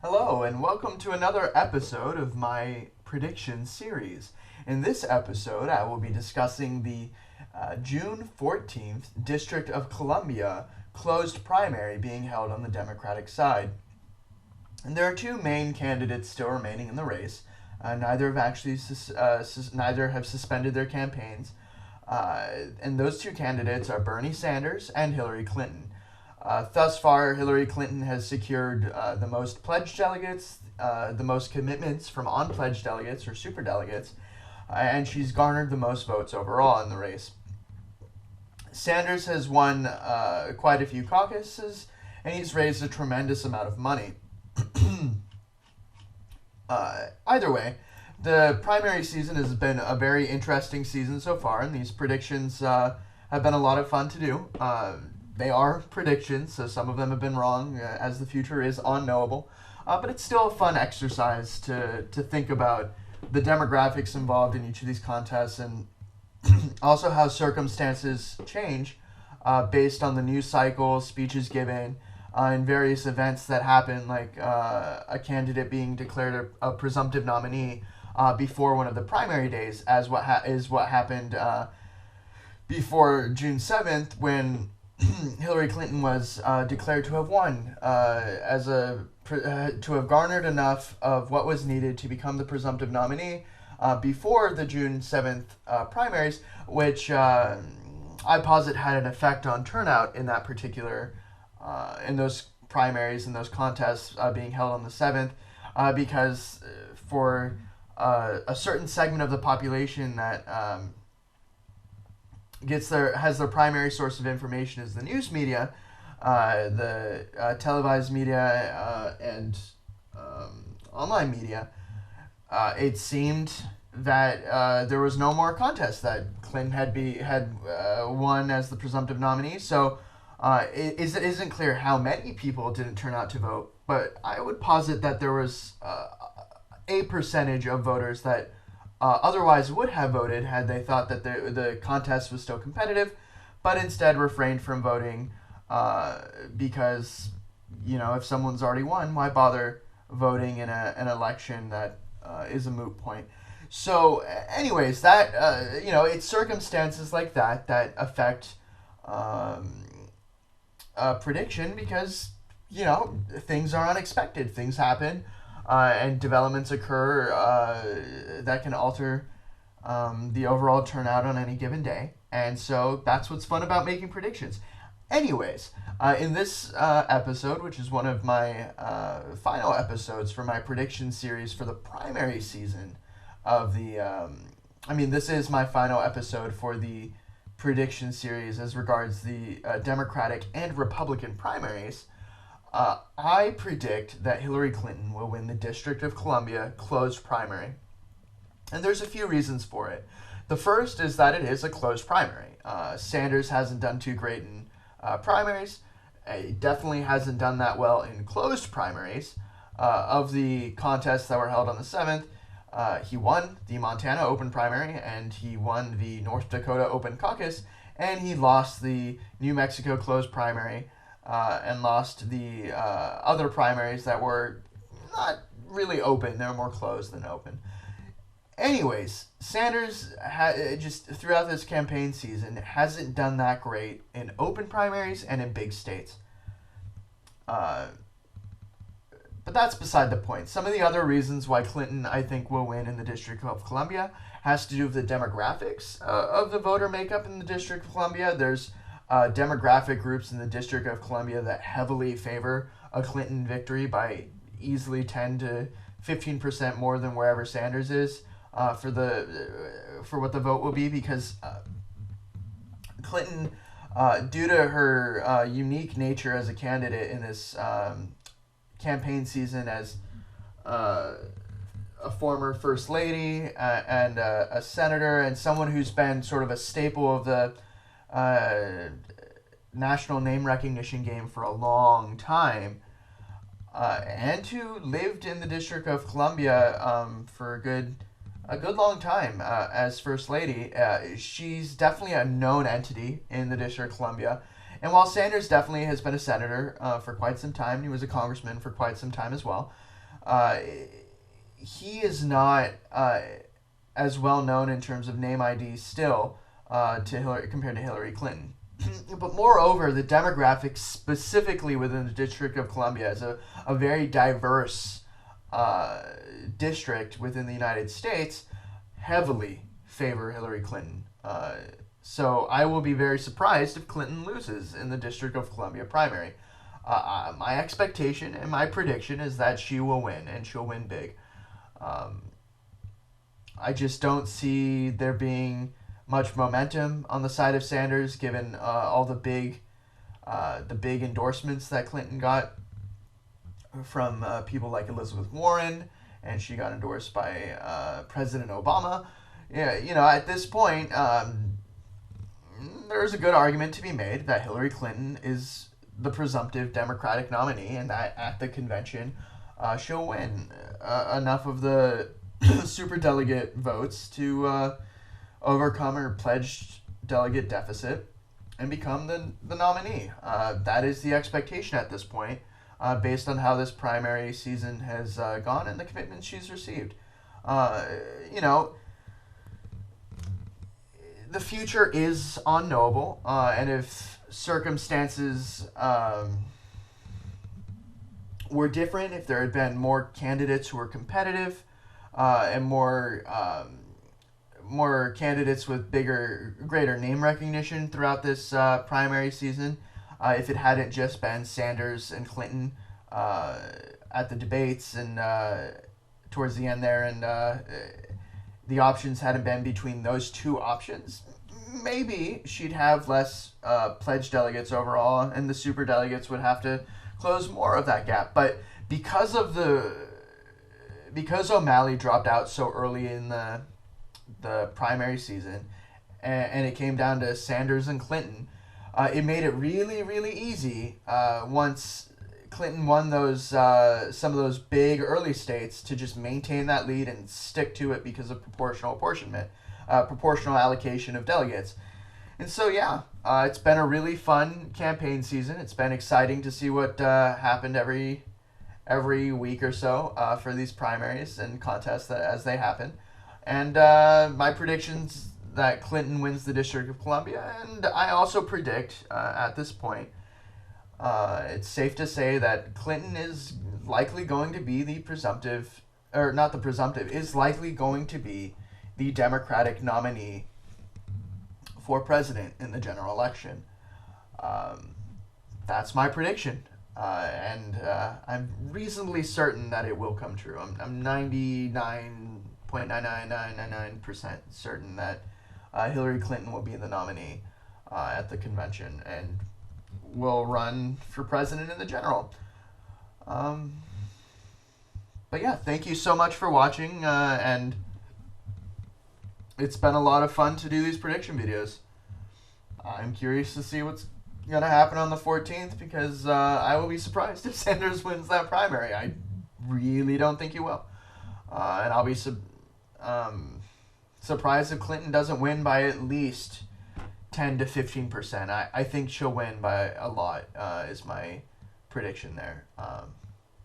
Hello, and welcome to another episode of my prediction series. In this episode, I will be discussing the June 14th District of Columbia closed primary being held on the Democratic side. And there are two main candidates still remaining in the race. Neither have suspended their campaigns, and those two candidates are Bernie Sanders and Hillary Clinton. Thus far, Hillary Clinton has secured the most pledged delegates, the most commitments from unpledged delegates or superdelegates, and she's garnered the most votes overall in the race. Sanders has won quite a few caucuses, and he's raised a tremendous amount of money. Either way, the primary season has been a very interesting season so far, and these predictions have been a lot of fun to do. They are predictions, so some of them have been wrong, as the future is unknowable. But it's still a fun exercise to think about the demographics involved in each of these contests and also how circumstances change based on the news cycle, speeches given, and various events that happen, like a candidate being declared a presumptive nominee before one of the primary days, as what happened before June 7th when Hillary Clinton was declared to have won to have garnered enough of what was needed to become the presumptive nominee before the June 7th primaries, which I posit had an effect on turnout in that particular, in those primaries and those contests being held on the 7th, because for a certain segment of the population that has their primary source of information as the news media, the televised media, and online media. It seemed that there was no more contest, that Clinton had won as the presumptive nominee. So it isn't clear how many people didn't turn out to vote, but I would posit that there was a percentage of voters that otherwise would have voted had they thought that the contest was still competitive, but instead refrained from voting because, if someone's already won, why bother voting in an election that is a moot point? So, anyways, that, it's circumstances like that affect prediction because, things are unexpected. Things happen. And developments occur that can alter the overall turnout on any given day. And so that's what's fun about making predictions. Anyways, in this episode, which is one of my final episodes for my prediction series for the primary season of the... this is my final episode for the prediction series as regards the Democratic and Republican primaries. I predict that Hillary Clinton will win the District of Columbia closed primary. And there's a few reasons for it. The first is that it is a closed primary. Sanders hasn't done too great in primaries. He definitely hasn't done that well in closed primaries. Of the contests that were held on the 7th, he won the Montana open primary, and he won the North Dakota open caucus, and he lost the New Mexico closed primary, and lost the other primaries that were not really open. They were more closed than open. Anyways, Sanders just throughout this campaign season hasn't done that great in open primaries and in big states. But that's beside the point. Some of the other reasons why Clinton, I think, will win in the District of Columbia has to do with the demographics of the voter makeup in the District of Columbia. There's demographic groups in the District of Columbia that heavily favor a Clinton victory by easily 10 to 15% more than wherever Sanders is for what the vote will be, because Clinton, due to her unique nature as a candidate in this campaign season as a former first lady and a senator and someone who's been sort of a staple of the national name recognition game for a long time, and who lived in the District of Columbia for a good long time as First Lady. She's definitely a known entity in the District of Columbia. And while Sanders definitely has been a senator for quite some time, he was a congressman for quite some time as well, uh, he is not as well known in terms of name ID still to Hillary compared to Hillary Clinton. But moreover, the demographics specifically within the District of Columbia is a very diverse district within the United States, heavily favor Hillary Clinton. So I will be very surprised if Clinton loses in the District of Columbia primary. My expectation and my prediction is that she will win, and she'll win big. I just don't see there being much momentum on the side of Sanders, given all the big endorsements that Clinton got from people like Elizabeth Warren, and she got endorsed by President Obama. Yeah, at this point, there's a good argument to be made that Hillary Clinton is the presumptive Democratic nominee, and that at the convention, she'll win enough of the superdelegate votes to overcome her pledged delegate deficit and become the nominee. That is the expectation at this point, based on how this primary season has gone and the commitments she's received. The future is unknowable, and if circumstances were different, if there had been more candidates who were competitive, and more candidates with greater name recognition throughout this primary season, if it hadn't just been Sanders and Clinton at the debates and towards the end there, and the options hadn't been between those two options, maybe she'd have less pledged delegates overall, and the super delegates would have to close more of that gap. But because O'Malley dropped out so early in the primary season, and it came down to Sanders and Clinton, it made it really, really easy once Clinton won some of those big early states to just maintain that lead and stick to it because of proportional apportionment, proportional allocation of delegates. And so, it's been a really fun campaign season. It's been exciting to see what happened every week or so for these primaries and contests as they happen. And my prediction's that Clinton wins the District of Columbia, and I also predict at this point, it's safe to say that Clinton is likely going to be is likely going to be the Democratic nominee for president in the general election. That's my prediction. And I'm reasonably certain that it will come true. I'm 99.99999% certain that Hillary Clinton will be the nominee at the convention and will run for president in the general. But thank you so much for watching, and it's been a lot of fun to do these prediction videos. I'm curious to see what's going to happen on the 14th, because I will be surprised if Sanders wins that primary. I really don't think he will. And I'll be surprised if Clinton doesn't win by at least 10 to 15%. I think she'll win by a lot, is my prediction there.